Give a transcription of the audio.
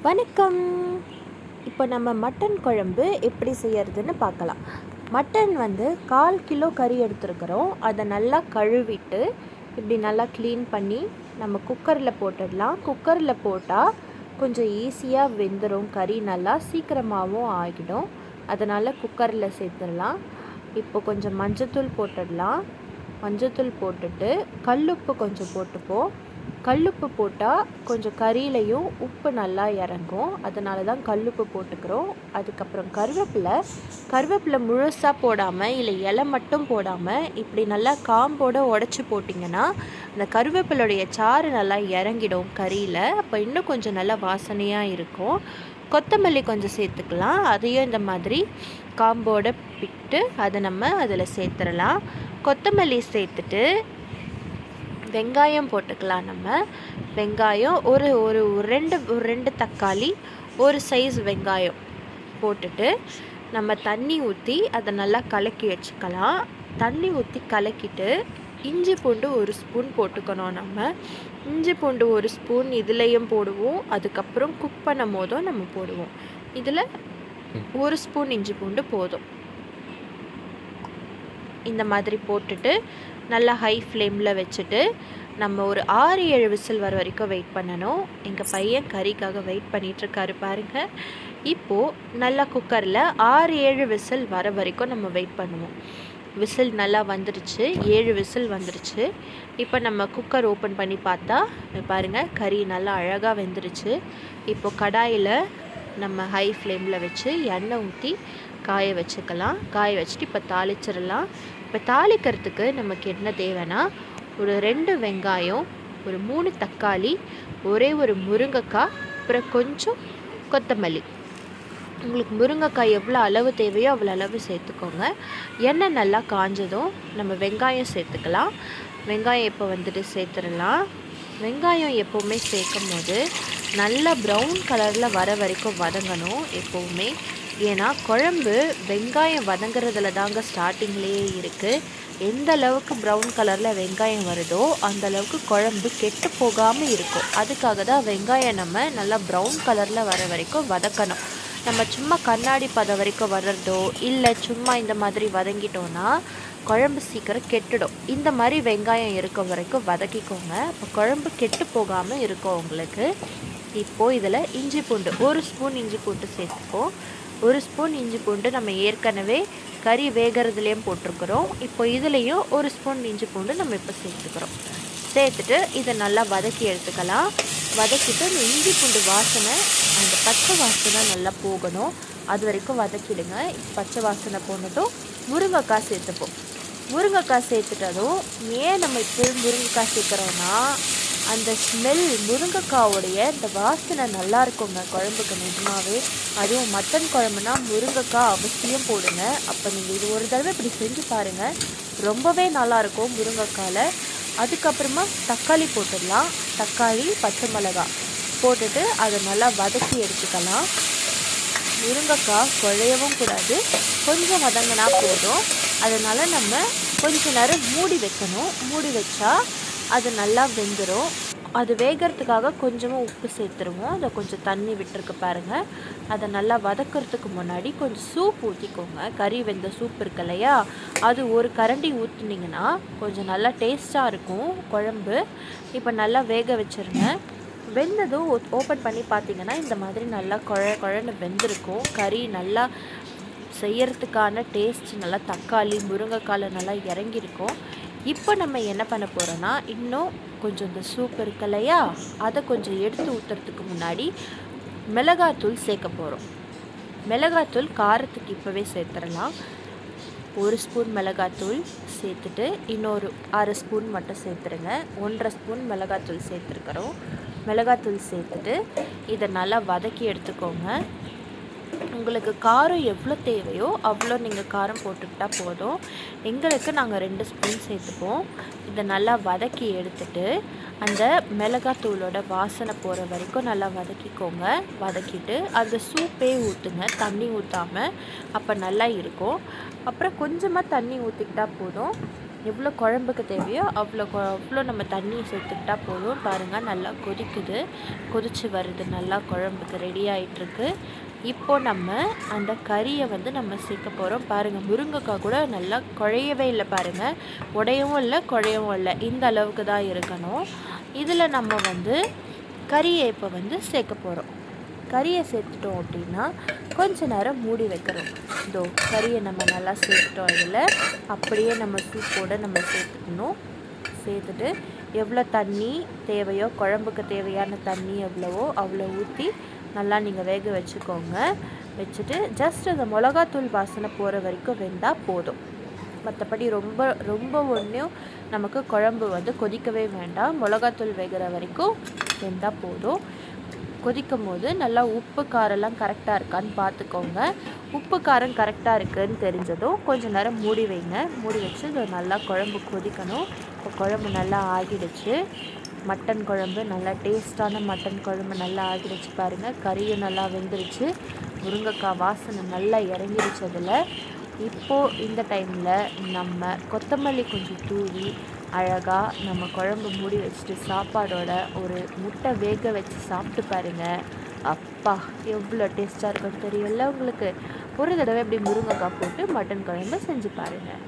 வணக்கம். இப்போ நம்ம மட்டன் குழம்பு எப்படி செய்யறதுன்னு பார்க்கலாம். மட்டன் 1/4 கிலோ கறி எடுத்துருக்குறோம். அதை நல்லா கழுவிட்டு இப்படி நல்லா க்ளீன் பண்ணி நம்ம குக்கரில் போட்டுடலாம். குக்கரில் போட்டால் கொஞ்சம் ஈஸியாக வெந்துடும். கறி நல்லா சீக்கிரமாகவும் ஆகிடும். அதனால் குக்கரில் சேர்த்துடலாம். இப்போ கொஞ்சம் மஞ்சத்தூள் போட்டுடலாம். மஞ்சத்தூள் போட்டுட்டு கல்லுப்பு கொஞ்சம் போட்டுப்போம். கல்லுப்பு போட்டால் கொஞ்சம் கறியிலையும் உப்பு நல்லா இறங்கும். அதனால தான் கல்லுப்பு போட்டுக்கிறோம். அதுக்கப்புறம் கருவேப்பிலை முழுசாக போடாமல் இல்லை இலை மட்டும் போடாமல் இப்படி நல்லா காம்போடு உடச்சி போட்டிங்கன்னா அந்த கருவேப்பிலையுடைய சாறு நல்லா இறங்கிடும் கறியில். அப்போ இன்னும் கொஞ்சம் நல்லா வாசனையாக இருக்கும். கொத்தமல்லி கொஞ்சம் சேர்த்துக்கலாம். அதையும் இந்த மாதிரி காம்போடு பிட்டு அதை நம்ம அதில் சேர்த்துடலாம். கொத்தமல்லி சேர்த்துட்டு வெங்காயம் போட்டுக்கலாம். நம்ம வெங்காயம் ஒரு ரெண்டு தக்காளி, ஒரு சைஸ் வெங்காயம் போட்டுட்டு நம்ம தண்ணி ஊற்றி அதை நல்லா கலக்கி வச்சுக்கலாம். தண்ணி ஊற்றி கலக்கிட்டு இஞ்சி பூண்டு 1 ஸ்பூன் போட்டுக்கணும். நம்ம இஞ்சி பூண்டு 1 ஸ்பூன் இதுலேயும் போடுவோம். அதுக்கப்புறம் குக் பண்ணும் போதும் நம்ம போடுவோம். இதில் 1 ஸ்பூன் இஞ்சி பூண்டு போதும். இந்த மாதிரி போட்டுட்டு நல்லா ஹை ஃப்ளேமில் வச்சுட்டு நம்ம ஒரு 6-7 விசில் வர வரைக்கும் வெயிட் பண்ணணும். எங்கள் பையன் கறிக்காக வெயிட் பண்ணிகிட்ருக்காரு பாருங்கள். இப்போது நல்லா குக்கரில் 6-7 விசில் வர வரைக்கும் நம்ம வெயிட் பண்ணுவோம். விசில் நல்லா வந்துருச்சு. 7 விசில் வந்துருச்சு. இப்போ நம்ம குக்கர் ஓப்பன் பண்ணி பார்த்தா பாருங்கள் கறி நல்லா அழகாக வெந்துருச்சு. இப்போ கடாயில் நம்ம ஹை ஃப்ளேமில் வச்சு எண்ணெய் ஊற்றி காய வச்சுக்கலாம். காய வச்சுட்டு இப்போ தாளிச்சிடலாம். இப்போ தாளிக்கிறதுக்கு நமக்கு என்ன தேவைன்னா ஒரு 2 வெங்காயம், ஒரு 3 தக்காளி, ஒரே ஒரு முருங்கைக்காய், அப்புறம் கொஞ்சம் கொத்தமல்லி. உங்களுக்கு முருங்கைக்காய் எவ்வளோ அளவு தேவையோ அவ்வளோ அளவு சேர்த்துக்கோங்க. எண்ணெய் நல்லா காஞ்சதும் நம்ம வெங்காயம் சேர்த்துக்கலாம். வெங்காயம் இப்போ சேர்த்துடலாம். வெங்காயம் எப்போவுமே சேர்க்கும் போது நல்லா ப்ரௌன் கலரில் வர வரைக்கும் வதங்கணும் எப்போவுமே. ஏன்னா குழம்பு வெங்காயம் வதங்குறதுல தாங்க ஸ்டார்டிங்லேயே இருக்குது. எந்த அளவுக்கு ப்ரௌன் கலரில் வெங்காயம் வருதோ அந்த அளவுக்கு குழம்பு கெட்டு போகாமல் இருக்கும். அதுக்காக தான் வெங்காயம் நம்ம நல்லா ப்ரௌன் கலரில் வர வரைக்கும் வதக்கணும். நம்ம சும்மா கண்ணாடி பதம் வரைக்கும் வர்றதோ இல்லை சும்மா இந்த மாதிரி வதங்கிட்டோன்னா குழம்பு சீக்கிரம் கெட்டுடும். இந்த மாதிரி வெங்காயம் இருக்க வரைக்கும் வதக்கிக்கோங்க. அப்போ குழம்பு கெட்டு போகாமல் இருக்கும் உங்களுக்கு. இப்போது இதில் இஞ்சி பூண்டு 1 ஸ்பூன் இஞ்சி பூண்டு சேர்த்துப்போம். 1 ஸ்பூன் இஞ்சி பூண்டு நம்ம ஏற்கனவே கறி வேகிறதுலேயும் போட்டிருக்கிறோம். இப்போ இதுலேயும் 1 ஸ்பூன் இஞ்சி பூண்டு நம்ம இப்போ சேர்த்துக்கிறோம். சேர்த்துட்டு இதை நல்லா வதக்கி எடுத்துக்கலாம். வதக்கிட்டு அந்த இஞ்சி பூண்டு வாசனை அந்த பச்சை வாசனை நல்லா போகணும். அது வரைக்கும் வதக்கிடுங்க. பச்சை வாசனை போனதும் முருங்கைக்காய் சேர்த்துப்போம். முருங்கைக்காய் சேர்த்துட்டதும் ஏன் நம்ம இப்போ முருங்கைக்காய் சேர்க்குறோன்னா அந்த ஸ்மெல் முருங்கைக்காவுடைய இந்த வாசனை நல்லா இருக்குங்க குழம்புக்கு நிஜமாவே. அதுவும் மட்டன் குழம்புனா முருங்கைக்காய் அவசியம் போடுங்க. அப்போ நீங்கள் இது ஒரு தடவை இப்படி செஞ்சு பாருங்கள், ரொம்பவே நல்லாயிருக்கும் முருங்கைக்காயில். அதுக்கப்புறமா தக்காளி போட்டுடலாம். தக்காளி, பச்சை மிளகாய் போட்டுட்டு அதை நல்லா வதக்கி எடுத்துக்கலாம். முருங்கைக்காய் குழையவும் கூடாது, கொஞ்சம் வதங்கினா போதும். அதனால் நம்ம கொஞ்ச நேரம் மூடி வைக்கணும். மூடி வச்சா அது நல்லா வெந்துடும். அது வேகிறதுக்காக கொஞ்சமாக உப்பு சேர்த்துருவோம். அதை கொஞ்சம் தண்ணி விட்டுருக்கு பாருங்கள். அதை நல்லா வதக்கிறதுக்கு முன்னாடி கொஞ்சம் சூப் ஊற்றிக்கோங்க. கறி வெந்த சூப் இருக்கு இல்லையா, அது ஒரு கரண்டி ஊற்றுனீங்கன்னா கொஞ்சம் நல்லா டேஸ்ட்டாக இருக்கும் குழம்பு. இப்போ நல்லா வேக வச்சுருங்க. வெந்ததும் ஓப்பன் பண்ணி பார்த்தீங்கன்னா இந்த மாதிரி நல்லா குழன்னு வெந்திருக்கும். கறி நல்லா செய்யறதுக்கான டேஸ்ட் நல்லா தக்காளி முருங்கைக்காயில் நல்லா இறங்கியிருக்கும். இப்போ நம்ம என்ன பண்ண போகிறோன்னா இன்னும் கொஞ்சம் இந்த சூப் இருக்கு இல்லையா, அதை கொஞ்சம் எடுத்து ஊற்றுறதுக்கு முன்னாடி மிளகாத்தூள் சேர்க்க போகிறோம். மிளகாத்தூள் காரத்துக்கு இப்போவே சேர்த்துடலாம். 1 ஸ்பூன் மிளகாத்தூள் சேர்த்துட்டு இன்னொரு 6 ஸ்பூன் மட்டும் சேர்த்துருங்க. 1.5 ஸ்பூன் மிளகாத்தூள் சேர்த்துருக்குறோம். மிளகாத்தூள் சேர்த்துட்டு இதை நல்லா வதக்கி எடுத்துக்கோங்க. உங்களுக்கு காரம் எவ்வளோ தேவையோ அவ்வளோ நீங்கள் காரம் போட்டுக்கிட்டால் போதும். எங்களுக்கு நாங்கள் 2 ஸ்பூன் சேர்த்துப்போம். இதை நல்லா வதக்கி எடுத்துட்டு அந்த மிளகாத்தூளோட வாசனை போகிற வரைக்கும் நல்லா வதக்கிக்கோங்க. வதக்கிட்டு அந்த சூப்பே ஊற்றுங்க, தண்ணி ஊற்றாமல். அப்போ நல்லா இருக்கும். அப்புறம் கொஞ்சமாக தண்ணி ஊற்றிக்கிட்டால் போதும். எவ்வளோ குழம்புக்கு தேவையோ அவ்வளோ நம்ம தண்ணி சேர்த்துக்கிட்டா போதும். பாருங்கள் நல்லா கொதிக்குது, கொதித்து வருது, நல்லா குழம்புக்கு ரெடி ஆகிட்டுருக்கு. இப்போ நம்ம அந்த கறியை வந்து நம்ம சேர்க்க போகிறோம். பாருங்கள் முருங்கைக்காய் கூட நல்லா குழையவே இல்லை, பாருங்கள் உடையவும் இல்லை குழையவும் இல்லை, இந்த அளவுக்கு தான் இருக்கணும். இதில் நம்ம வந்து கறியை இப்போ வந்து சேர்க்க போகிறோம். கறியை சேர்த்துட்டோம் அப்படின்னா கொஞ்ச நேரம் மூடி வைக்கிறோம். இதோ கறியை நம்ம நல்லா சேர்த்துட்டோம். இதில் அப்படியே நம்ம சூப்போடு நம்ம சேர்த்துக்கணும். சேர்த்துட்டு எவ்வளோ தண்ணி தேவையோ, குழம்புக்கு தேவையான தண்ணி எவ்வளவோ அவ்வளோ ஊற்றி நல்லா நீங்கள் வேக வச்சுக்கோங்க. வச்சுட்டு ஜஸ்ட் அந்த மிளகாத்தூள் வாசனை போகிற வரைக்கும் வெந்தால் போதும். மற்றபடி ரொம்ப ஒன்றும் நமக்கு குழம்பு வந்து கொதிக்கவே வேண்டாம். மிளகாத்தூள் வேகிற வரைக்கும் வெந்தால் போதும். கொதிக்கும் போது நல்லா உப்பு காரெல்லாம் கரெக்டாக இருக்கான்னு பார்த்துக்கோங்க. உப்பு காரம் கரெக்டாக இருக்குதுன்னு தெரிஞ்சதும் கொஞ்சம் நேரம் மூடி வைங்க. மூடி வச்சு இது நல்லா குழம்பு கொதிக்கணும். இப்போ குழம்பு நல்லா ஆகிடுச்சு. மட்டன் குழம்பு நல்லா டேஸ்ட்டான மட்டன் குழம்பு நல்லா ஆகிடுச்சு. பாருங்கள் கறியும் நல்லா வெந்துருச்சு, முருங்கைக்காய் வாசனை நல்லா இறங்கிடுச்சு அதில். இப்போது இந்த டைமில் நம்ம கொத்தமல்லி கொஞ்சம் தூவி அழகாக நம்ம குழம்பு மூடி வச்சுட்டு சாப்பாடோட ஒரு முட்டை வேக வச்சு சாப்பிட்டு பாருங்கள். அப்பா எவ்வளோ டேஸ்ட்டாக இருக்குன்னு தெரியல உங்களுக்கு. ஒரு தடவை இப்படி முருங்கைக்காய் போட்டு மட்டன் குழம்பு செஞ்சு பாருங்கள்.